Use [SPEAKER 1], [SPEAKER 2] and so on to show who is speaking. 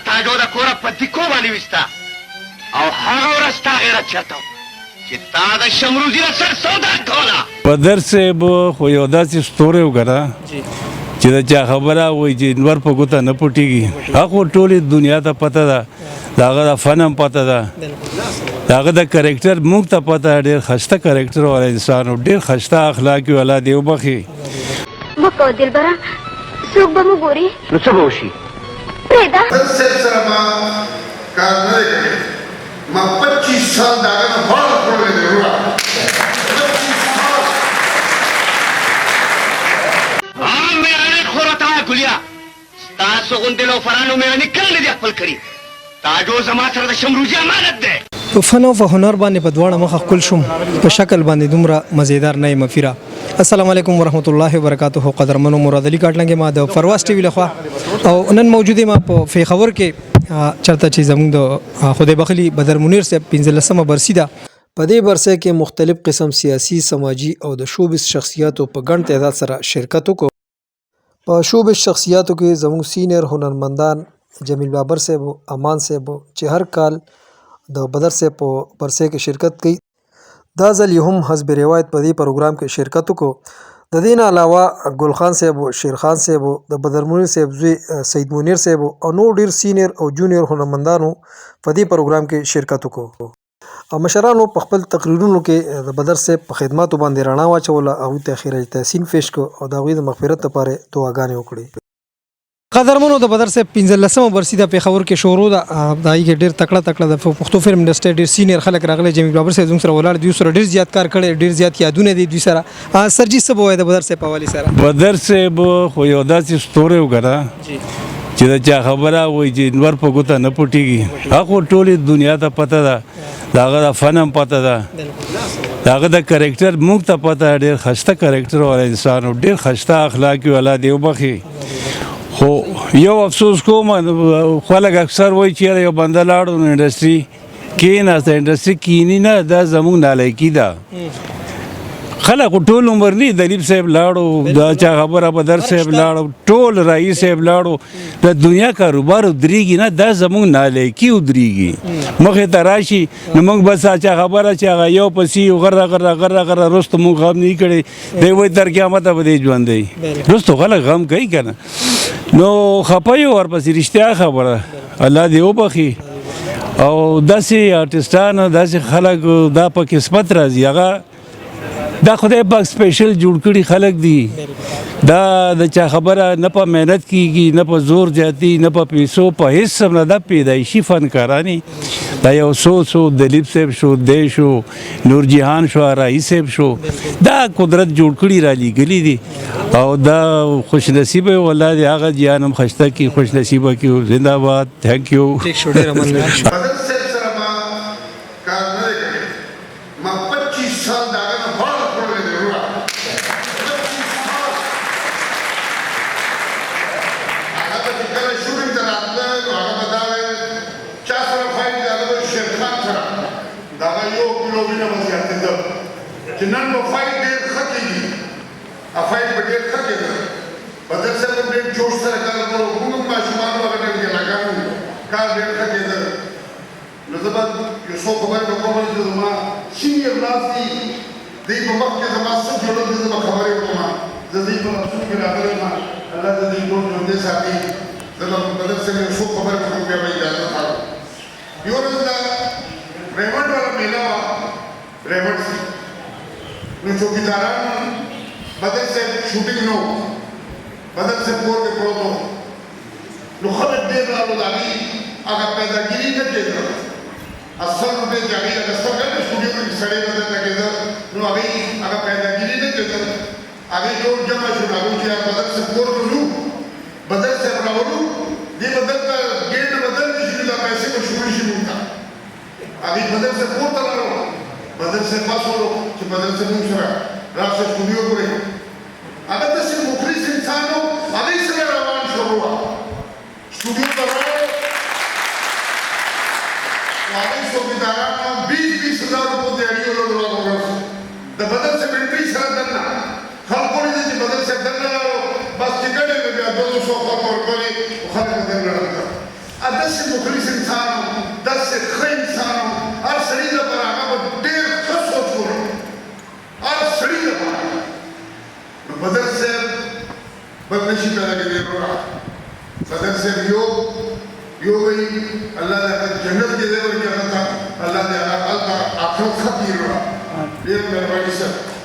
[SPEAKER 1] تاجو دا کورا پتیکو باندې وستا او هغه ورځ تا غیرت چاته چې تا د شمروزي سره سودا کوله
[SPEAKER 2] بدر صاحب خو یو داسې ستوری وګڼه چې د چا خبره وایي چې نور په ګوته نه پټېږي هغه ټولې دنیا ته پته ده د هغه د فن هم پته ده د هغه د کرکټر موږ ته پته ده ډېر ښایسته کرکټر والا انسان و ډېر ښایسته اخلاق یې الله دې وبخي
[SPEAKER 3] وکړه دلبره څوک به مو ګوري
[SPEAKER 1] نو څه به وشي
[SPEAKER 3] پرېږده
[SPEAKER 4] صاحب سره ما کار نه دی کړی ما 25 سال د هغه نه غاړه خوړلې دی وروره 25 سال
[SPEAKER 1] مېړنۍ خوره ته وایه ګلیا ستاسو غوندې لوفرانو مېړني کله نه دي خپل کړي تاجو زما سره د شمروزي امانت دی
[SPEAKER 5] په فن او په هنر باندې په دواړه مخه ښکل شوم په شکل باندې دومره مزیدار نه یم فیره السلام علیکم ورحمت الله وبرکاته قدرمنو مراد علي کاټلنګ ما د فرواز ټي وی لخوا او نن موجود ما په پیښور کې چرته چې زموږ د خدای بخلي بدر منیر صاحب 15مه برسي ده په دې برسه کې مختلف قسم سیاسي سماجی او د شوبز شخصیاتو په ګڼ تعداد سره شرکت وکړو په شوبز شخصیاتو کې زموږ سینیر هنرمندان جمیل بابر صاحب امان صاحب چې هر کال د بدر صاحب په برسه کې شرکت کوي دا ځل هم حزب روایت په دې پروګرام کې شرکت وکړو د دې نه علاوه ګل خان صاحب شیر خان صاحب د بدر منیر صاحب زوی سید منیر صاحب او نور ډیر سینیر او جونیئر هنرمندانو په دې پروګرام کې شرکت وکړو او مشرانو په خپل تقریرونو کې د بدر صاحب په خدماتو باندې رڼا واچوله او ته خیرج تحسین پیش کو او د هغوی د مغفرت لپاره دعاګانې وکړي قدرمنو د بدر صاحب 15مه برسي د پیښور کې شروع ده دای کې ډیر تکړه د پښتو فلم انډستری ډیر سینیر خلک راغلي جمیل بابر صاحب زموږ سره ولاړ دي سره ډیر زیات کار کړي ډیر زیات یادونه دي دوی سره سرجی صاحب وای د بدر صاحب حواله سره
[SPEAKER 2] بدر صاحب خو یو داسې ستوری وګڼه چې د چا خبره وایي چې نور په ګوته نه پټېږي هغه ټولې دنیا ته پته ده د هغه د فن هم پته ده د هغه د کرکټر موږ ته پته ده ډېر ښایسته کرکټر والا انسان و ډېر ښایسته اخلاق یې الله دې وبخي خو یو افسوس کوم خلک اکثر وایي چې یاره یو بنده لاړو نو انډسټري کېناسته انډسټري کینی نه دا زموږ نالایکي ده خلک ټول عمر نه دلیپ صاحب لاړو دا چا خبره بدر صاحب لاړو ټول رئیس صاحب لاړو د دنیا کاروبار ودرېږي نه دا زموږ نالایکي ودرېږي مخې ته راشي نو موږ بس چا خبره چې هغه یو پسې غره رستو موږ غم نه کړی دی وایي تر قیامته به دی ژوندی رستو خلک غم کوي که نه نو خفه یو ورپسې رښتیا خبره الله دې وبخي او داسې آرټسټان داسې خلک دا په قسمت راځي هغه دا خدای پاک سپیشل جوړ کړي خلک دي دا د چا خبره نه په محنت کیږي نه په زور زیاتی نه په پیسو په هیڅ هم نه دا پیدایشي فنکارانی دا یو څو دلیپ صاحب شو دی شو نور جهان شو رئیس صاحب شو دا قدرت جوړ کړي را لیږلي دي او دا خوش نصیبه والله دې هغه جهان هم ښایسته کړي خوش نصیبه کړي زنده باد تھینک یو
[SPEAKER 4] بدر صاحب سره ما کار نه دی کړی ما 25 سال د هغه نه غاړه خوړلې دی وروره 25 سال هغه به چې کله شوټینګ ته راتله نو هغه به دا ویل چا سره فایټ دی هغه به شیر خان سره د هغه 1 کیلو وینه به زیاتېده چې نن به فایټ ډېر ښه کېږي فایټ به ډېر ښه کېده بدر صاحب هم ډېر جوش سره کار کړی موږ هم ماشومانو هغه ډېر ګیلاګان وو کار ډېر ښه کېده نو زه به یو څو خبرې به کوم چې زما سینیر ناست دي دوی په مخ کې زما څه جوړل دي زه به خبرې وکړم زه دوی په لفظونو کې راغلی یم الله دې دوی ټول ژوندی ساتي زه به بدر صاحب یو څو خبرې به کوم بیا به اجازه غواړم یو ورځ د ریمنډ والا میله وه ریمنډ نو چوکیداران بدر صاحب شوټینګ نه و بدر صاحب کور کې پروت و نو خلک ډېر رالو د هغې هغه پیداګیري نه کېده اصل روپۍ چې هغې هغه سترګه نه سټوډیو کې سړی به درته کېده نو هغې هغه پیداګیري نه کېده هغې ټول جمع شو هغوی چې بدر صاحب کور ته ځو بدر صاحب راولو دې به دلته ګېټ نه به دلته شي دا پیسې به شروع شي موږ ته هغې بدر صاحب کور ته لاړو بدر صاحب پاسولو چې بدر صاحب موږ سره راشه سټوډیو ګورئ هغه داسې مخلص انسان و هغې سره روان شروع وه سټوډیو ته راغلو هغوی څوکیدارانو 20,000 روپۍ تیاري مخلص انسان داسې ښه انسان هر سړي لپاره هغه به ډېر ښه سوچ وکړو هر سړي لپاره نو بدر صاحب بد نشي پیدا کېدی وروره بدر صاحب یو وایي الله دې هغه جنت کې دې ورکړي هغه ته الله دې هغه هلته آخرت ښه کړي وروره ډېر مهرباني صاحب